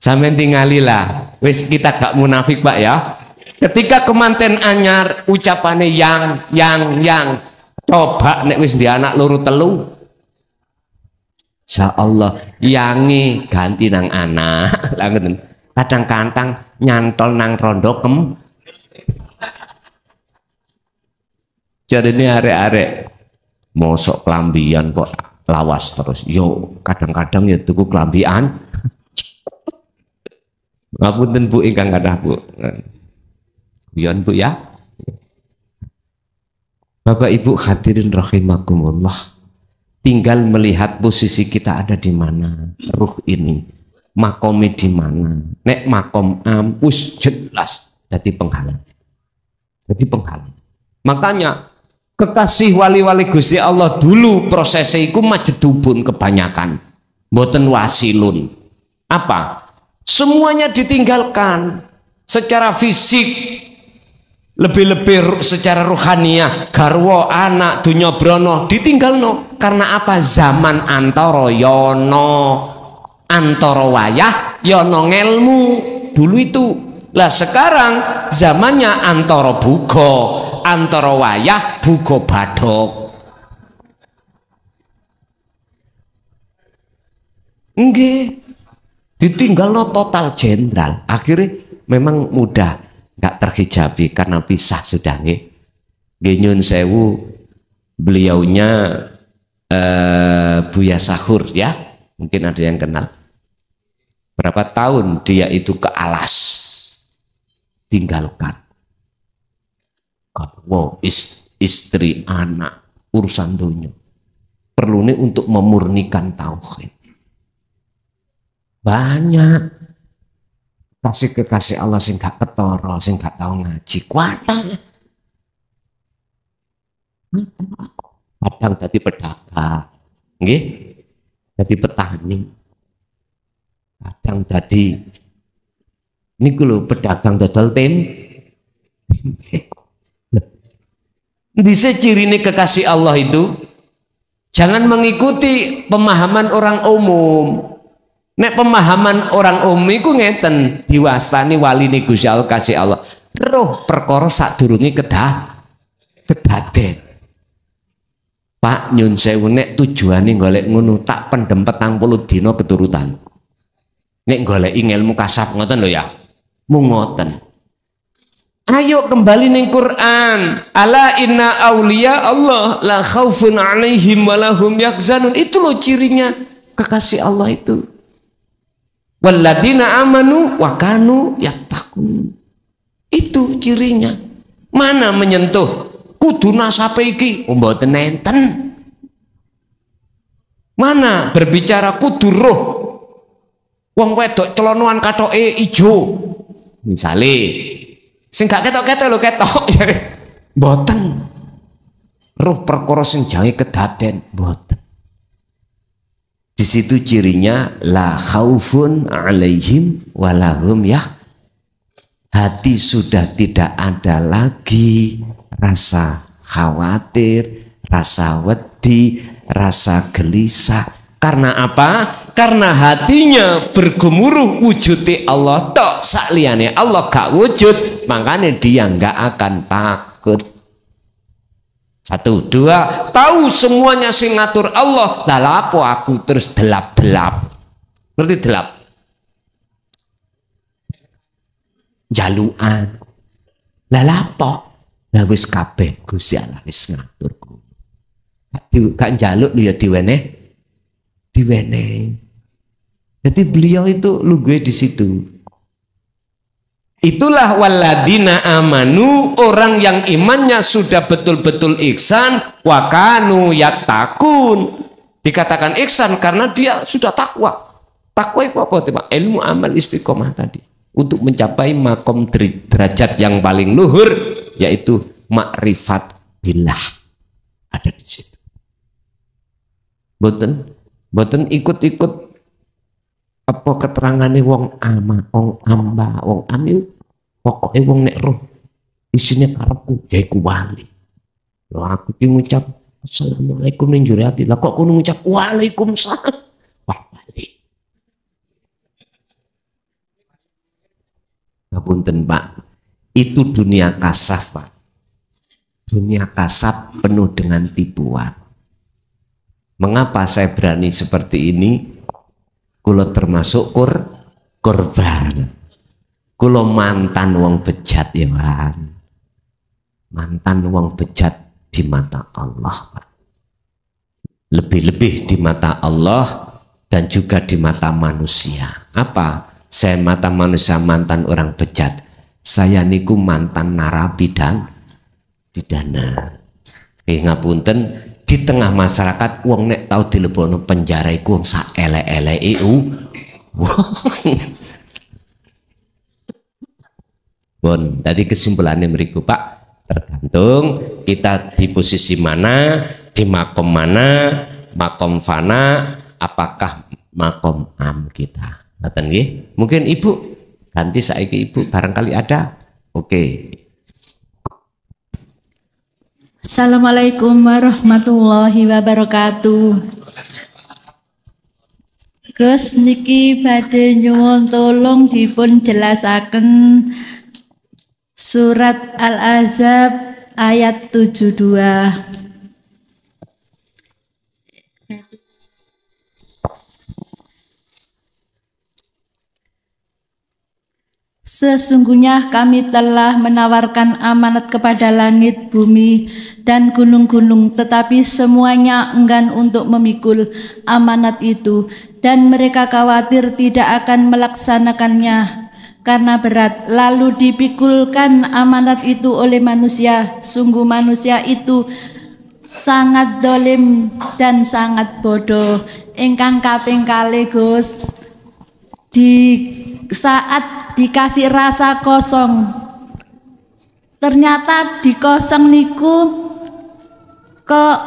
Sampeyan tinggalilah. Wis kita gak munafik Pak ya. Ketika kemanten anyar ucapane yang. Coba nek wis di anak loro telu. Insya Allah yangi ganti nang anak. Kadang-kadang nyantol nang rondo jadi ini arek-arek mosok kelambian kok lawas terus. Yo kadang-kadang ya tuku kelambian. Ngapunten Bu ingkang kathah Bu. Biyen Bu ya. Bapak Ibu hadirin rahimakumullah. Tinggal melihat posisi kita ada di mana, ruh ini, makomnya di mana. Nek makom ampus jelas jadi penghalang. Jadi penghalang. Makanya kekasih wali-wali Gusti Allah dulu prosesnya itu majedubun kebanyakan, mboten wasilun. Apa? Semuanya ditinggalkan secara fisik. lebih-lebih secara ruhaniah, garwa, anak, dunya brono ditinggalno. Karena apa? Zaman antara yono, antara wayah yono ngelmu dulu itu. Lah sekarang zamannya antara bugo, antara wayah bugo badok. Nggih, ditinggalno total jenderal. Akhirnya memang mudah nggak terhijabi karena pisah sudah nggih. Nyun sewu, beliaunya Buya Sahur ya, mungkin ada yang kenal. Berapa tahun dia itu ke alas, tinggalkan wow, istri, anak, urusan dunia. Perlu nih untuk memurnikan tauhid. Banyak kasih kekasih Allah sing gak ketara, sing gak tau ngaji, kuatah. Kadang dadi pedagang, nggih, dadi petani. Kadang dadi niku lho pedagang dodol tempe. Bisa cirine kekasih Allah itu jangan mengikuti pemahaman orang umum. Nek pemahaman orang umum iku ngeten, diwastani waline Gusti Allah kasih Allah. Roh perkara sadurunge kedaden. Pak nyun sewu nek tujuane golek ngono tak pendem 40 dina keturutan. Nek goleki ilmu kasab ngoten lho ya. Mung ngoten. Ayo kembali ning Quran. Ala inna auliya Allah la khaufun alaihim wa lahum yahzanun. Itu loh cirinya kekasih Allah itu. Walladzina amanu wa kanu yattaqun. Itu cirinya. Mana menyentuh kudu nasape iki mboten enten. Mana berbicara kudu roh. Wong wedok celonoan katoke ijo. Misale sing gak ketok-ketok lho ketok. Mboten. Roh perkara sing jange kedaden mboten. Di situ cirinya la khaufun alaihim walahum ya. Hati sudah tidak ada lagi rasa khawatir, rasa wedi, rasa gelisah. Karena apa? Karena hatinya bergemuruh wujudi Allah tok, sakliyane Allah gak wujud, makanya dia nggak akan takut. 1, 2, tahu semuanya sing ngatur Allah. Lah apa aku terus delap-delap. Ngerti delap? Jaluan. Lah apa? Lah wis kabeh Gusti Allah wis ngaturku. Gak njaluk ya diwenehi. Jadi beliau itu lugu di situ. Itulah waladina amanu, orang yang imannya sudah betul-betul ihsan, wa kanu yattaqun. Dikatakan ihsan karena dia sudah takwa. Takwa itu apa? Pak? Ilmu amal istiqomah tadi. Untuk mencapai makom derajat yang paling luhur, yaitu makrifat billah. Ada di situ. Boten ikut-ikut apa keterangane wong ama, wong amba, wong ami, pokoknya wong nek roh isinya karepku jaiku wali. Loh aku ki ngucap assalamualaikum ning jure ati. Lah kok kono ngucap waalaikumsalam. Wah wali. Ngapunten Pak, itu dunia kasaf Pak. Dunia kasaf penuh dengan tipuan. Mengapa saya berani seperti ini? Kulo termasuk korban. Kulo mantan wong bejat ya Pak. Mantan wong bejat di mata Allah Pak. Lebih-lebih di mata Allah dan juga di mata manusia. Apa? Saya mata manusia mantan orang bejat. Saya niku mantan narapidana. Ngapunten, di tengah masyarakat wong nek tau dilebono penjara iku wong sak elek-eleke bon, tadi kesimpulannya mriku Pak, tergantung kita di posisi mana, di makom mana, makom fana, apakah makom am kita. Ngoten nggih? Mungkin Ibu ganti saiki Ibu barangkali ada. Oke. Assalamualaikum warahmatullahi wabarakatuh. Gus niki badhe nyuwun tolong dipun jelasaken surat Al-Ahzab ayat 72. Sesungguhnya kami telah menawarkan amanat kepada langit, bumi, dan gunung-gunung, tetapi semuanya enggan untuk memikul amanat itu, dan mereka khawatir tidak akan melaksanakannya karena berat. Lalu dipikulkan amanat itu oleh manusia. Sungguh manusia itu sangat dolim dan sangat bodoh. Ingkang kaping kalih Gus, di saat dikasih rasa kosong, ternyata di kosong niku kok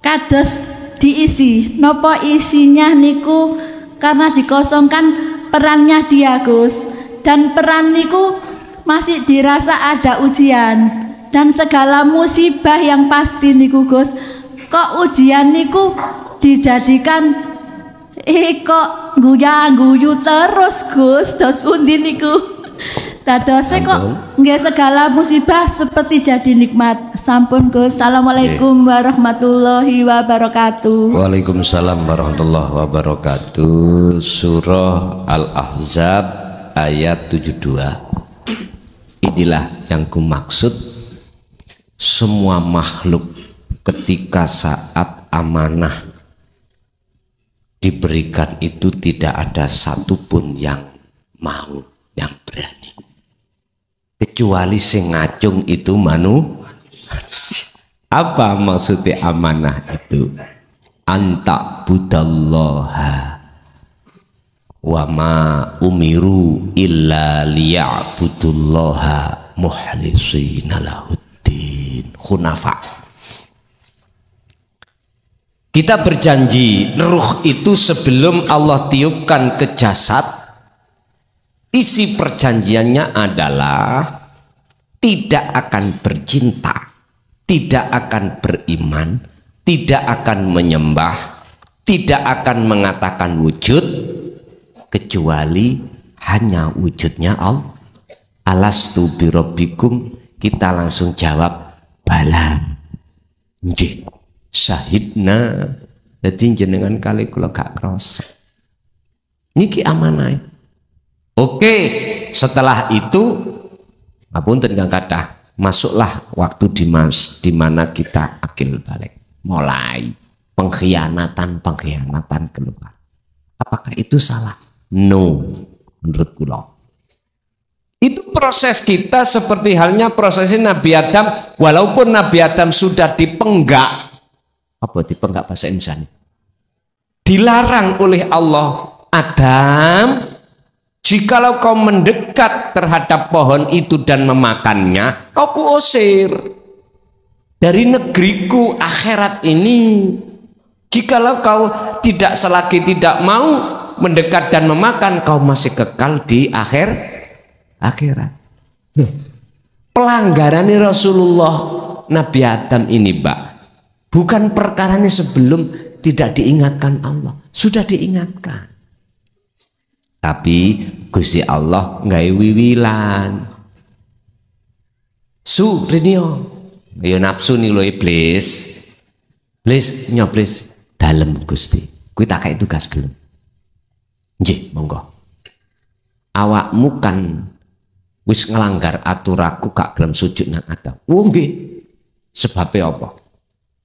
kados diisi. Nopo isinya niku karena dikosongkan perannya dia Gus, dan peran niku masih dirasa ada ujian dan segala musibah yang pasti niku Gus. Kok ujian niku dijadikan kok guyu terus Gus, dos pundi niku? Dadose kok nggih segala musibah seperti jadi nikmat. Sampun Gus. Assalamualaikum warahmatullahi wabarakatuh. Waalaikumsalam warahmatullahi wabarakatuh. Surah Al-Ahzab ayat 72. Inilah yang kumaksud, semua makhluk ketika saat amanah diberikan itu tidak ada satupun yang mau, yang berani, kecuali sing ngacung itu manusia. Apa maksudnya amanah itu? Anta budallaha wa ma umiru illa liya'budullaha muhlishina lahuddin hunafa. Kita berjanji, ruh itu sebelum Allah tiupkan ke jasad, isi perjanjiannya adalah tidak akan bercinta, tidak akan beriman, tidak akan menyembah, tidak akan mengatakan wujud, kecuali hanya wujudnya Allah. Alastu birabbikum, kita langsung jawab bala. Nggih. Syahidna, jadi jenengan kali kula gak krasa niki amanah. Oke, setelah itu ngapunten kang kathah, masuklah waktu di mana kita akil balik, mulai pengkhianatan keluar. Apakah itu salah? No, menurut kula itu proses kita seperti halnya prosesnya Nabi Adam. Walaupun Nabi Adam sudah dipenggak, apa dipenggak bahasa Indonesia, dilarang oleh Allah, Adam, jikalau kau mendekat terhadap pohon itu dan memakannya, kau kuusir dari negeriku akhirat ini. Jikalau kau tidak selagi tidak mau mendekat dan memakan, kau masih kekal di akhirat. Pelanggaran Rasulullah Nabi Adam ini, Mbak, bukan perkaranya sebelum tidak diingatkan Allah, sudah diingatkan. Tapi Gusti Allah nggak wiwilan. Rinio, ayo nafsu nih lo iblis, nyoblis dalam Gusti. Kui tak kayak tugas gelem. Nggih, monggo. Awakmu kan wis ngelanggar aturaku gak gelem sujud nang Adam. Nggih. Sebabnya apa?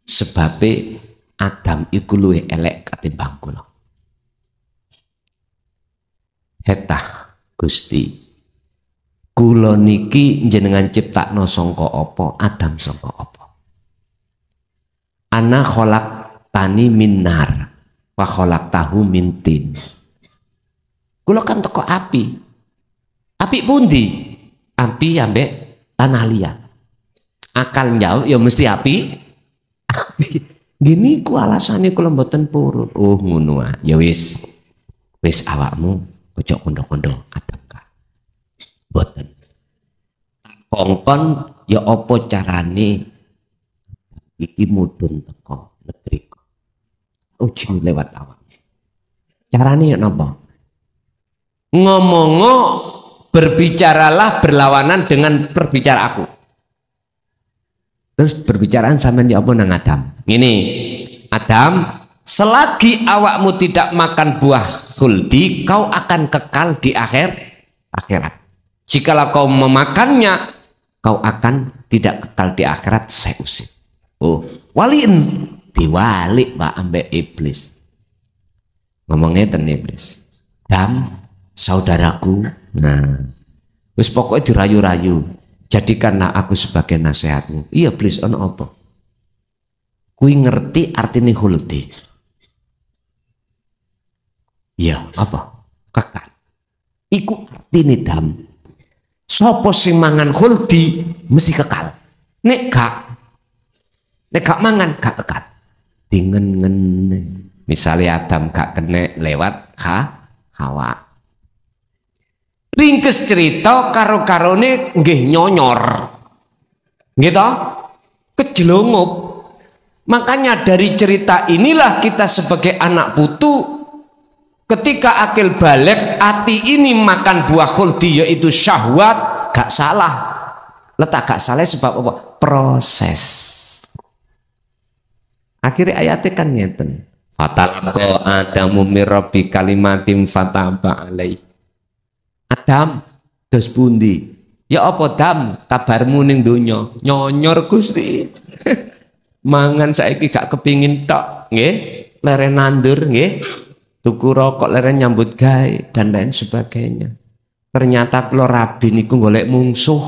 Sebabnya Adam iku luwih elek katimbang kula. Hetah Gusti, kula niki jenengan ciptakno sangka apa? Adam sangka apa? Ana khalaqtani min nar wa khalaqtahu min tin. Kula kan teko api. Api pundi? Api ambek tanah liat. Akal njawab ya mesti api. Gini ku alasannya kula mboten purun. Oh ngono ah. Ya wis awakmu ojo kondo-kondo adem ka. Mboten. Kongkon ya apa carane iki mudhun teko negeriku. Uji lewat awak. Carane ya napa? Ngomongo berbicaralah berlawanan dengan perbicara aku. Terus berbicaraan sampean ya apa nang Adam? Ngene, Adam, selagi awakmu tidak makan buah khuldi, kau akan kekal di akhirat. Jikalau kau memakannya, kau akan tidak kekal di akhirat, saya usir. Oh, waliin diwalik Pak ambek iblis. Ngomongnya ten iblis. Dam, saudaraku. Nah, wis pokoknya dirayu-rayu. Jadikanlah aku sebagai nasihatmu. Iya, iblis ono apa? Kui ngerti artine khuldi. Iya, apa? Kekal. Iku artine Dam. Sopo sing mangan khuldi mesti kekal. Nek gak mangan gak kekal. Dingen-ngen. Misalnya Adam gak kena lewat Hawa. Ringkes cerita karo-karone nggih nyonyor. Gitu? Kejelungup. Makanya dari cerita inilah kita sebagai anak putu ketika akil balik hati ini makan buah khuldi yaitu syahwat, gak salah. Letak gak salah sebab apa? Proses. Akhirnya ayatnya kan ngeten. Fatalaqa Adamu mir rabbi kalimatim fataba alaihi. Adam dos pundi? Ya apa Dam? Kabarmu ning donya? Nyonyor Gusti. Mangan saiki gak kepingin tok, nggih. Leren nandur nggih. Tuku rokok leren nyambut gawe dan lain sebagainya. Ternyata kula rabi niku golek mungsuh.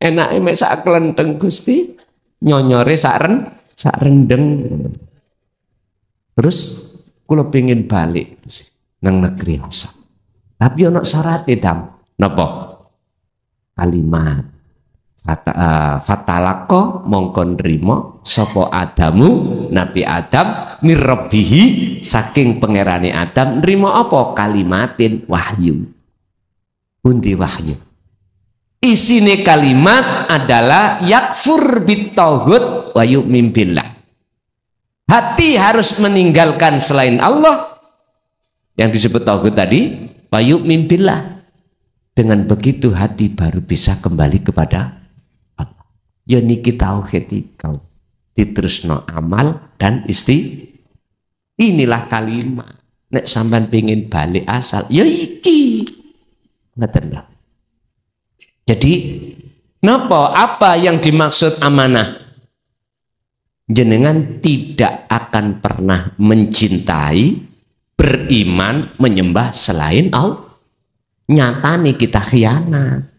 Enake mek sak klenteng Gusti, nyonyore sak rendeng. Terus kula pengin balik Gusti nang negeri asal. Tapi ana syaratnya Dam. Napa? Kalimat fatalako mongkon rimo sopo Adamu Nabi Adam mirrobihi saking pangerane Adam rimo apa? Kalimatin wahyu. Pundi wahyu? Isine kalimat adalah yakfur bitauhid wa yu'min billah. Hati harus meninggalkan selain Allah yang disebut tauhid tadi, wa yu'min billah. Dengan begitu hati baru bisa kembali kepada Allah. Ya niki tauhid kau diterusno amal dan inilah kalimat. Nek sampean pengin balik asal, ya iki. Ngeten lho. Jadi napa apa yang dimaksud amanah? Jenengan tidak akan pernah mencintai, beriman, menyembah selain Allah. Nyatane kita khianat.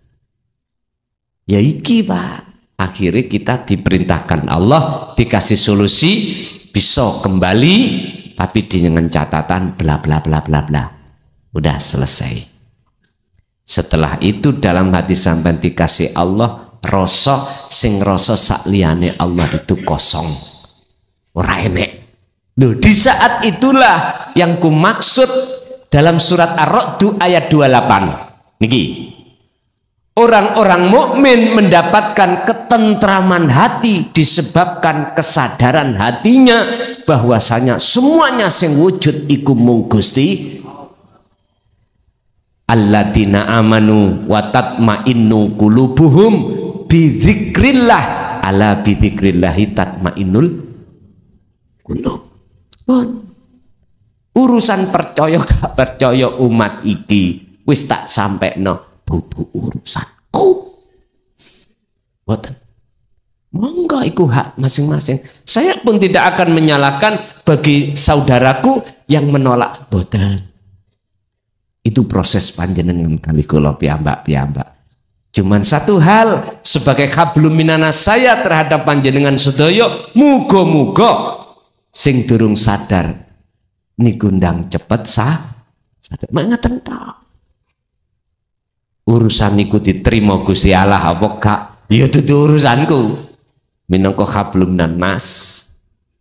Ya iki Pak. Akhirnya kita diperintahkan Allah, dikasih solusi, bisa kembali, tapi dengan catatan bla bla bla bla bla. Udah selesai. Setelah itu dalam hati sampean dikasih Allah, rasa sing rasa sak liyane Allah itu kosong. Ora enek. Loh, di saat itulah yang ku maksud dalam surat Ar-Ra'd ayat 28. Niki. Orang-orang mukmin mendapatkan ketentraman hati disebabkan kesadaran hatinya bahwasanya semuanya sing wujud iku mung Gusti alladzina amanu wa tatmainnu qulubuhum bidzikrillah ala bidzikrillahi tatmainnul qulub. Urusan percaya gak percaya umat iki wis tak sampekno dudu urusanku. Boten. Monggo iku hak masing-masing. Saya pun tidak akan menyalahkan bagi saudaraku yang menolak. Boten. Itu proses panjenengan kali kula piyambak-piyambak. Cuman satu hal sebagai hablum minanas saya terhadap panjenengan sedaya, muga-muga sing durung sadar niku ndang cepet sadar. Mangeten tok. Urusan niku diterima Gusti Allah apa gak? Ya dudu urusanku. Minangka hablum minanas.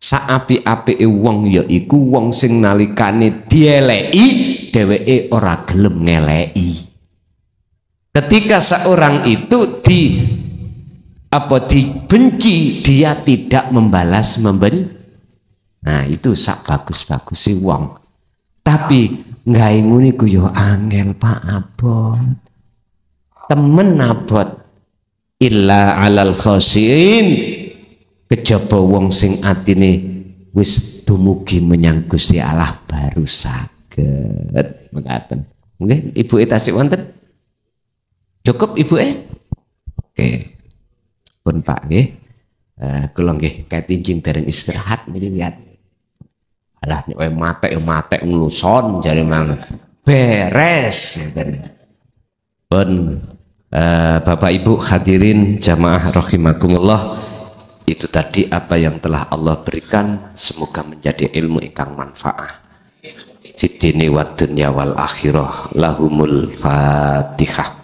Saapi-apike wong ya iku wong sing nalikane dieleki dheweke ora gelem ngeleki. Ketika seorang itu apa dibenci dia tidak membalas membenci. Nah itu sak bagus-bagus sih wong. Tapi nggak ngene ku yo angel Pak Abot. Temen abot illa alal khasiin kejaba wong sing atine wis dumugi menyang Gusti Allah baru saged mekaten. Nggih, Ibu tasik wonten? Cukup Ibu Oke. Pun Pak nggih. Kula nggih katinjing dereng istirahat niki lihat. Alah nek matek ngluson jare mang beres pun Bapak Ibu hadirin jamaah rahimakumullah, itu tadi apa yang telah Allah berikan semoga menjadi ilmu ingkang manfaat fid dini wad dunya wal akhirah. Lahumul Fatihah.